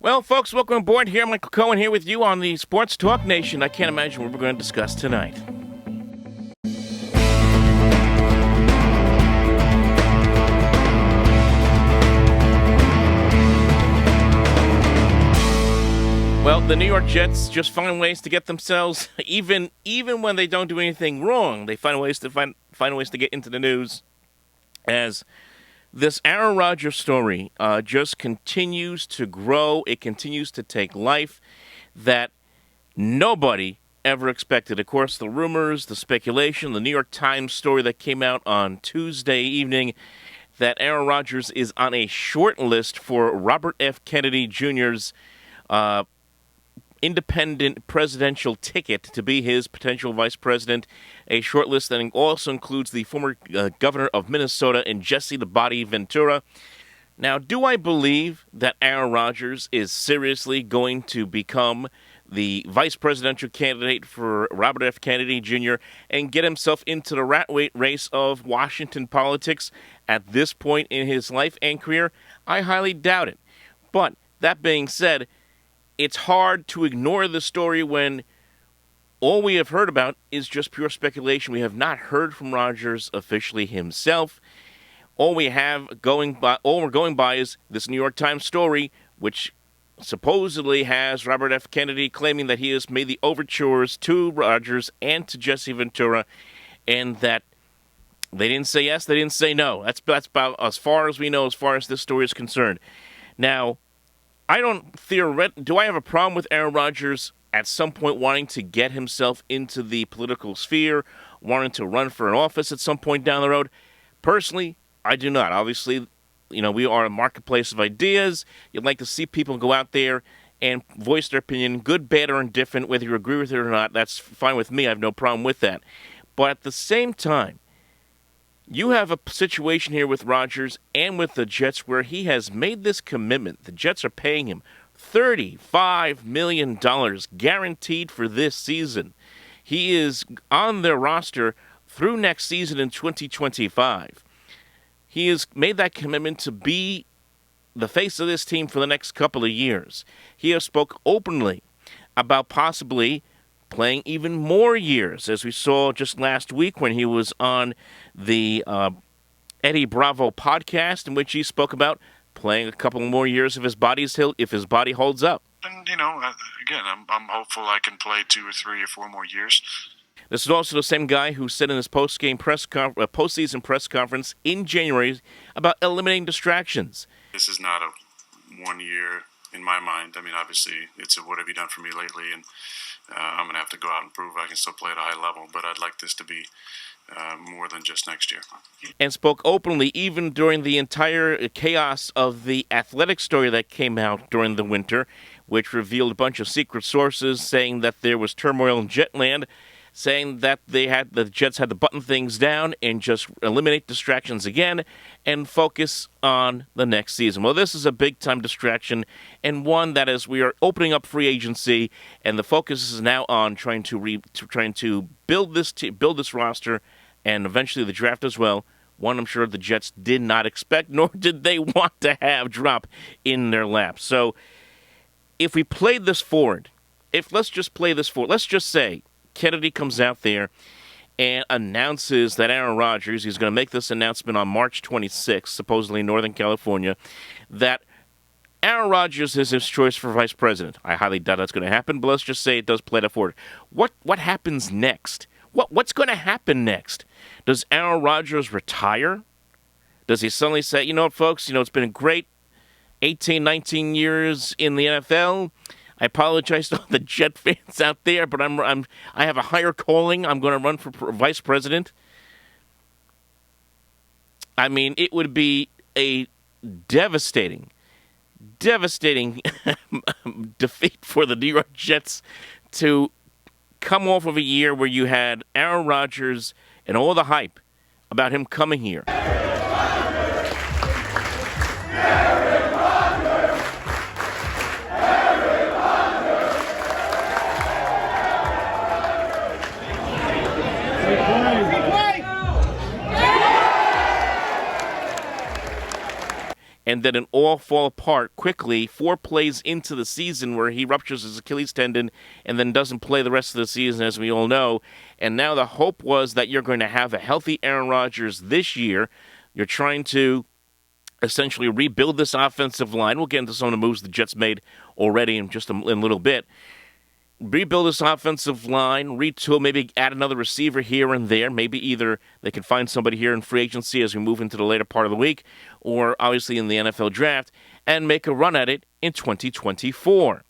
Well, folks, welcome aboard. Here, Michael Cohen here with you on the Sports Talk Nation. I can't imagine what we're going to discuss tonight. Well, the New York Jets just find ways to get themselves, even when they don't do anything wrong, they find ways to find ways to get into the news. As this Aaron Rodgers story just continues to grow, it continues to take life that nobody ever expected. Of course, the rumors, the speculation, the New York Times story that came out on Tuesday evening that Aaron Rodgers is on a short list for Robert F. Kennedy Jr.'s independent presidential ticket to be his potential vice president, a short list that also includes the former governor of Minnesota and Jesse the Body Ventura. Now, do I believe that Aaron Rodgers is seriously going to become the vice presidential candidate for Robert F. Kennedy Jr. and get himself into the rat race of Washington politics at this point in his life and career? I highly doubt it. But that being said, it's hard to ignore the story when all we have heard about is just pure speculation. We have not heard from Rodgers officially himself. All we're going by is this New York Times story, which supposedly has Robert F. Kennedy claiming that he has made the overtures to Rodgers and to Jesse Ventura, and that they didn't say yes, they didn't say no. That's about as far as we know as far as this story is concerned. Now, do I have a problem with Aaron Rodgers at some point wanting to get himself into the political sphere, wanting to run for an office at some point down the road? Personally, I do not. Obviously, we are a marketplace of ideas. You'd like to see people go out there and voice their opinion, good, bad, or indifferent, whether you agree with it or not. That's fine with me. I have no problem with that. But at the same time, you have a situation here with Rodgers and with the Jets where he has made this commitment. The Jets are paying him $35 million guaranteed for this season. He is on their roster through next season in 2025. He has made that commitment to be the face of this team for the next couple of years. He has spoke openly about possibly playing even more years, as we saw just last week when he was on the Eddie Bravo podcast, in which he spoke about playing a couple more years if his body holds up. And, again, I'm hopeful I can play 2 or 3 or 4 more years. This is also the same guy who said in his postseason press conference in January about eliminating distractions. This is not a 1 year in my mind. I mean, obviously, it's a what have you done for me lately, and I'm going to have to go out and prove I can still play at a high level, but I'd like this to be more than just next year. And spoke openly even during the entire chaos of the athletic story that came out during the winter, which revealed a bunch of secret sources saying that there was turmoil in Jetland, saying that the Jets had to button things down and just eliminate distractions again and focus on the next season. Well, this is a big-time distraction, and one that as we are opening up free agency, and the focus is now on trying to build this roster, and eventually the draft as well. One I'm sure the Jets did not expect, nor did they want to have drop in their lap. So, if we played this forward, let's just say Kennedy comes out there and announces that Aaron Rodgers, he's going to make this announcement on March 26th, supposedly in Northern California, that Aaron Rodgers is his choice for vice president. I highly doubt that's going to happen, but let's just say it does play that forward. What happens next? What's going to happen next? Does Aaron Rodgers retire? Does he suddenly say, you know what, folks, it's been a great 18, 19 years in the NFL. I apologize to all the Jet fans out there, but I have a higher calling. I'm going to run for vice president. I mean, it would be a devastating defeat for the New York Jets to come off of a year where you had Aaron Rodgers and all the hype about him coming here. and then it all fall apart quickly 4 plays into the season where he ruptures his Achilles tendon and then doesn't play the rest of the season, as we all know. And now the hope was that you're going to have a healthy Aaron Rodgers this year. You're trying to essentially rebuild this offensive line. We'll get into some of the moves the Jets made already in just a little bit. Rebuild this offensive line, retool, maybe add another receiver here and there. Maybe either they can find somebody here in free agency as we move into the later part of the week, or obviously in the NFL draft, and make a run at it in 2024.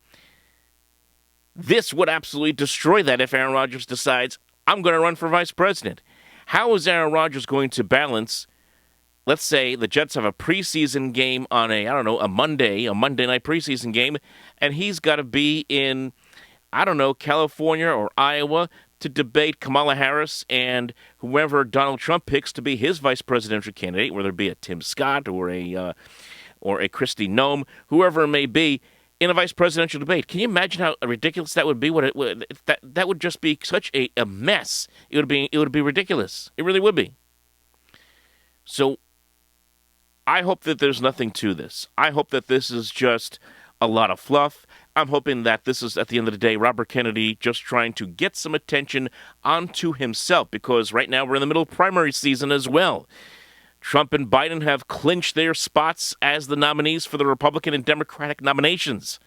This would absolutely destroy that if Aaron Rodgers decides, I'm going to run for vice president. How is Aaron Rodgers going to balance, let's say the Jets have a preseason game on a Monday night preseason game, and he's got to be in California or Iowa to debate Kamala Harris and whoever Donald Trump picks to be his vice presidential candidate, whether it be a Tim Scott or a Kristi Noem, whoever it may be, in a vice presidential debate. Can you imagine how ridiculous that would be? That would just be such a mess. It would be ridiculous. It really would be. So I hope that there's nothing to this. I hope that this is just a lot of fluff. I'm hoping that this is, at the end of the day, Robert Kennedy just trying to get some attention onto himself, because right now we're in the middle of primary season as well. Trump and Biden have clinched their spots as the nominees for the Republican and Democratic nominations.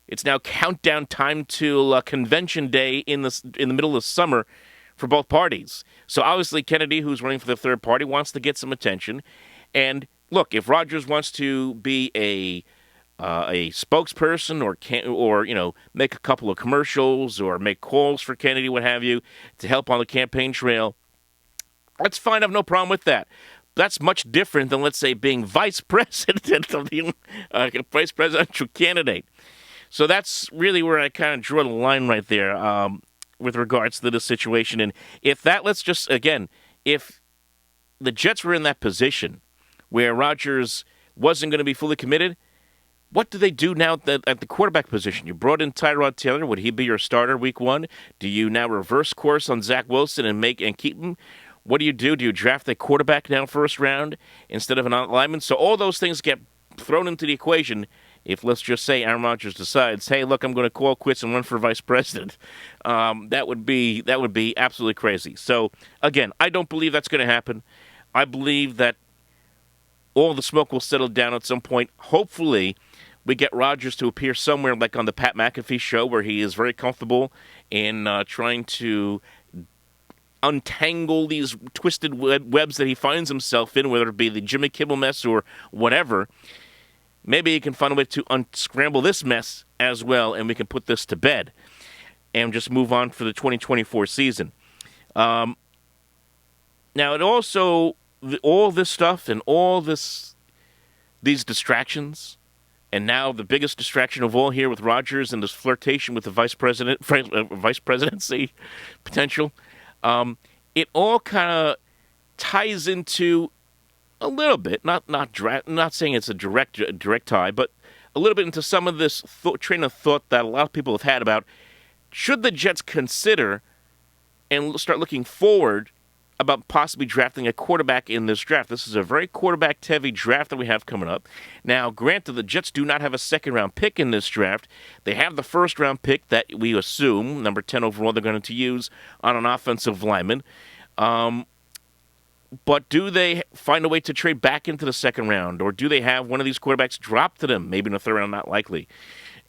It's now countdown time to convention day in the middle of summer for both parties. So obviously Kennedy, who's running for the third party, wants to get some attention. And look, if Rodgers wants to be a spokesperson or make a couple of commercials or make calls for Kennedy, what have you, to help on the campaign trail, that's fine. I have no problem with that. That's much different than, let's say, being vice president of the vice presidential candidate. So that's really where I kind of draw the line right there with regards to this situation. And if the Jets were in that position where Rodgers wasn't going to be fully committed, what do they do now at the quarterback position? You brought in Tyrod Taylor. Would he be your starter week 1? Do you now reverse course on Zach Wilson and keep him? What do? Do you draft a quarterback now first round instead of an lineman? So all those things get thrown into the equation if, let's just say, Aaron Rodgers decides, hey, look, I'm going to call quits and run for vice president. That would be absolutely crazy. So, again, I don't believe that's going to happen. I believe that all the smoke will settle down at some point. Hopefully, we get Rodgers to appear somewhere like on the Pat McAfee show, where he is very comfortable in trying to untangle these twisted webs that he finds himself in, whether it be the Jimmy Kimmel mess or whatever. Maybe he can find a way to unscramble this mess as well, and we can put this to bed and just move on for the 2024 season. Now, it also, all this stuff and all these distractions, and now the biggest distraction of all here with Rodgers and this flirtation with the vice presidency potential, it all kind of ties into a little bit, not saying it's a direct tie, but a little bit into some of this train of thought that a lot of people have had about, should the Jets consider and start looking forward about possibly drafting a quarterback in this draft. This is a very quarterback-heavy draft that we have coming up. Now, granted, the Jets do not have a second-round pick in this draft. They have the first-round pick that we assume, number 10 overall, they're going to use on an offensive lineman. But do they find a way to trade back into the second round, or do they have one of these quarterbacks drop to them, maybe in the third round, not likely?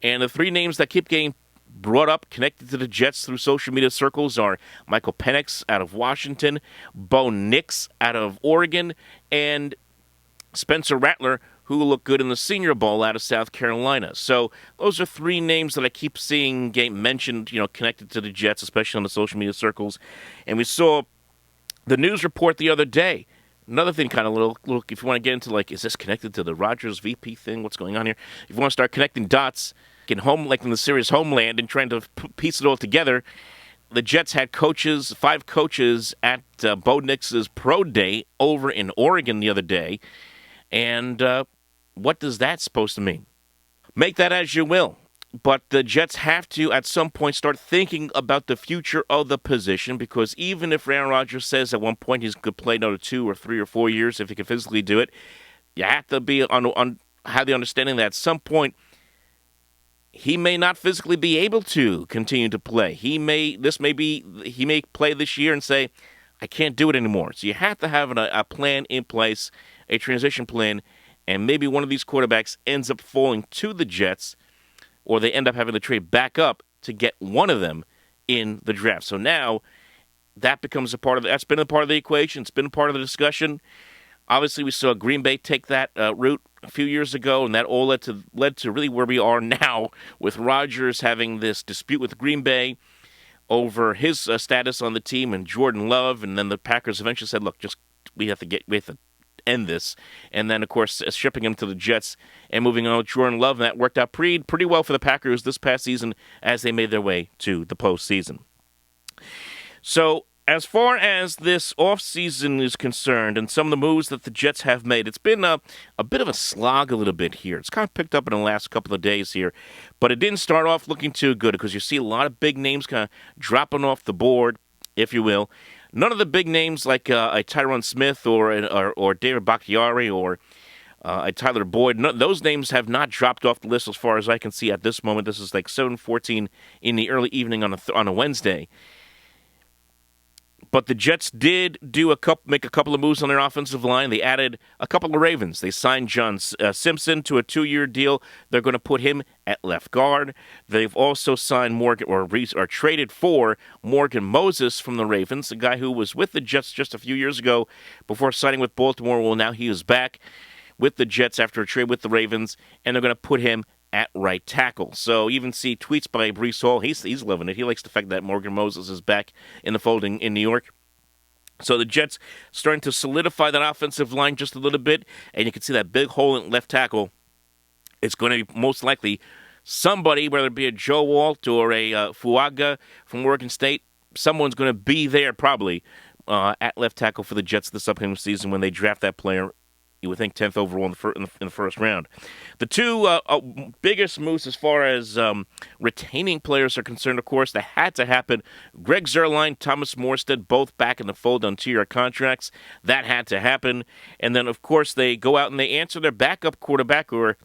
And the three names that keep getting brought up, connected to the Jets through social media circles, are Michael Penix out of Washington, Bo Nix out of Oregon, and Spencer Rattler, who looked good in the Senior Bowl out of South Carolina. So those are three names that I keep seeing get mentioned, connected to the Jets, especially on the social media circles. And we saw the news report the other day. Another thing, kind of little, if you want to get into, is this connected to the Rodgers VP thing? What's going on here? If you want to start connecting dots, in the series Homeland, and trying to piece it all together, the Jets had 5 coaches at Bo Nix's pro day over in Oregon the other day. And what does that supposed to mean? Make that as you will. But the Jets have to, at some point, start thinking about the future of the position, because even if Aaron Rodgers says at one point he's going to play another 2 or 3 or 4 years, if he can physically do it, you have to be have the understanding that at some point he may not physically be able to continue to play. He may play this year and say, I can't do it anymore. So you have to have a plan in place, a transition plan, and maybe one of these quarterbacks ends up falling to the Jets, or they end up having to trade back up to get one of them in the draft. So now that becomes that's been a part of the equation. It's been a part of the discussion. Obviously, we saw Green Bay take that route a few years ago, and that all led to really where we are now, with Rodgers having this dispute with Green Bay over his status on the team and Jordan Love, and then the Packers eventually said, "Look, we have to end this," and then of course shipping him to the Jets and moving on with Jordan Love, and that worked out pretty well for the Packers this past season as they made their way to the postseason. So, as far as this offseason is concerned and some of the moves that the Jets have made, it's been a bit of a slog a little bit here. It's kind of picked up in the last couple of days here, but it didn't start off looking too good because you see a lot of big names kind of dropping off the board, if you will. None of the big names like a Tyron Smith or David Bakhtiari or a Tyler Boyd, those names have not dropped off the list as far as I can see at this moment. This is like 7:14 in the early evening on a Wednesday. But the Jets did make a couple of moves on their offensive line. They added a couple of Ravens. They signed John Simpson to a 2-year deal. They're going to put him at left guard. They've also signed or traded for Morgan Moses from the Ravens, a guy who was with the Jets just a few years ago before signing with Baltimore. Well, now he is back with the Jets after a trade with the Ravens, and they're going to put him at right tackle. So even see tweets by Breece Hall. He's loving it. He likes the fact that Morgan Moses is back in the fold in New York. So the Jets starting to solidify that offensive line just a little bit, and you can see that big hole in left tackle. It's going to be most likely somebody, whether it be a Joe Alt or a Fuaga from Oregon State, someone's going to be there probably at left tackle for the Jets this upcoming season when they draft that player. You would think 10th overall in the first round. The two biggest moves as far as retaining players are concerned, of course, that had to happen. Greg Zuerlein, Thomas Morstead, both back in the fold on 2-year contracts. That had to happen. And then, of course, they go out and they answer their backup quarterback, or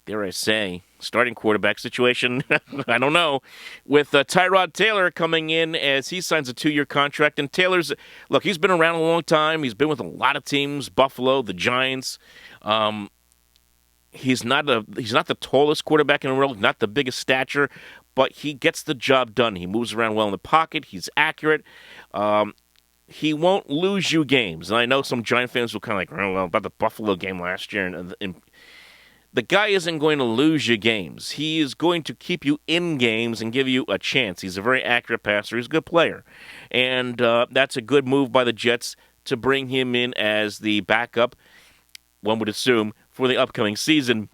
dare I say, starting quarterback situation, I don't know, with Tyrod Taylor coming in as he signs a 2-year contract. And Taylor's, look, he's been around a long time. He's been with a lot of teams, Buffalo, the Giants. He's not the tallest quarterback in the world, not the biggest stature, but he gets the job done. He moves around well in the pocket. He's accurate. He won't lose you games. And I know some Giant fans will kind of like, oh, well, about the Buffalo game last year, and the guy isn't going to lose you games. He is going to keep you in games and give you a chance. He's a very accurate passer. He's a good player. And that's a good move by the Jets to bring him in as the backup, one would assume, for the upcoming season.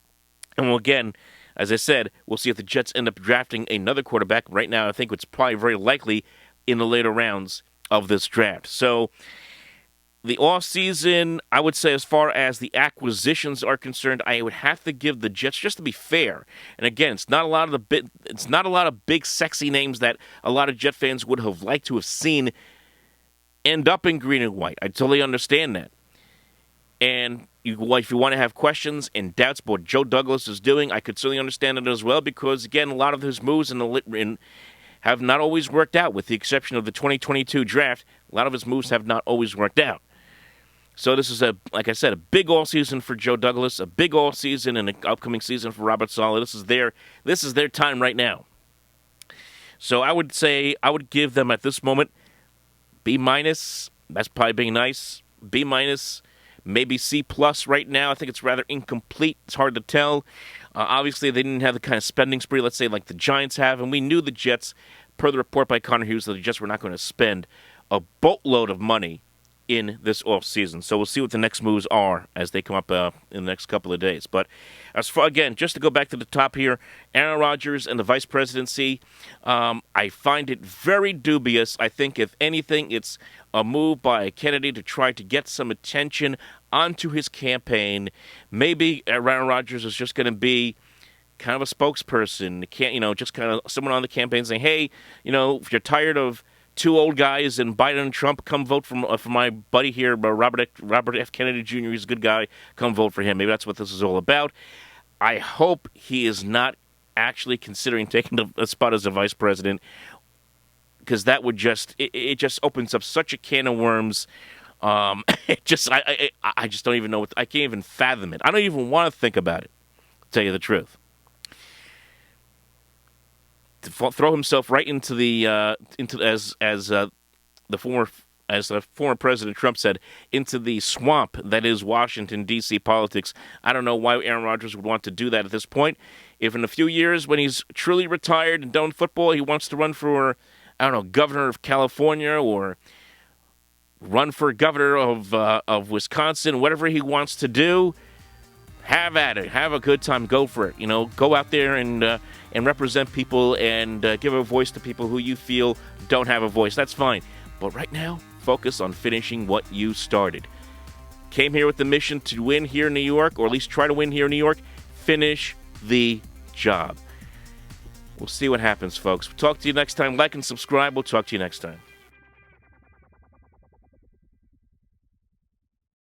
And again, as I said, we'll see if the Jets end up drafting another quarterback. Right now, I think it's probably very likely in the later rounds of this draft. So the offseason, I would say, as far as the acquisitions are concerned, I would have to give the Jets, just to be fair. And again, it's not a lot of big, sexy names that a lot of Jet fans would have liked to have seen end up in green and white. I totally understand that. And if you want to have questions and doubts about what Joe Douglas is doing, I could certainly understand it as well, because again, a lot of his moves have not always worked out, with the exception of the 2022 draft. A lot of his moves have not always worked out. So this is, like I said, a big all-season for Joe Douglas, a big all-season and an upcoming season for Robert Saleh. This is their time right now. So I would give them at this moment B-. That's probably being nice. B-, maybe C+ right now. I think it's rather incomplete. It's hard to tell. Obviously, they didn't have the kind of spending spree, let's say, like the Giants have, and we knew the Jets, per the report by Connor Hughes, that the Jets were not going to spend a boatload of money in this offseason. So we'll see what the next moves are as they come up in the next couple of days. But as far, again, just to go back to the top here, Aaron Rodgers and the vice presidency, I find it very dubious. I think, if anything, it's a move by Kennedy to try to get some attention onto his campaign. Maybe Aaron Rodgers is just going to be kind of a spokesperson, just kind of someone on the campaign saying, hey, if you're tired of two old guys and Biden and Trump, come vote for my buddy here, Robert F. Kennedy Jr. He's a good guy. Come vote for him. Maybe that's what this is all about. I hope he is not actually considering taking a spot as a vice president, because that would just opens up such a can of worms. I just don't even know I can't even fathom it. I don't even want to think about it, to tell you the truth. To throw himself right into the as the former President Trump said, into the swamp that is Washington, D.C. politics. I don't know why Aaron Rodgers would want to do that at this point. If in a few years, when he's truly retired and done with football, he wants to run for, I don't know, governor of California or run for governor of Wisconsin, whatever he wants to do, have at it. Have a good time. Go for it. Go out there and represent people and give a voice to people who you feel don't have a voice. That's fine. But right now, focus on finishing what you started. Came here with the mission to win here in New York, or at least try to win here in New York. Finish the job. We'll see what happens, folks. We'll talk to you next time. Like and subscribe. We'll talk to you next time.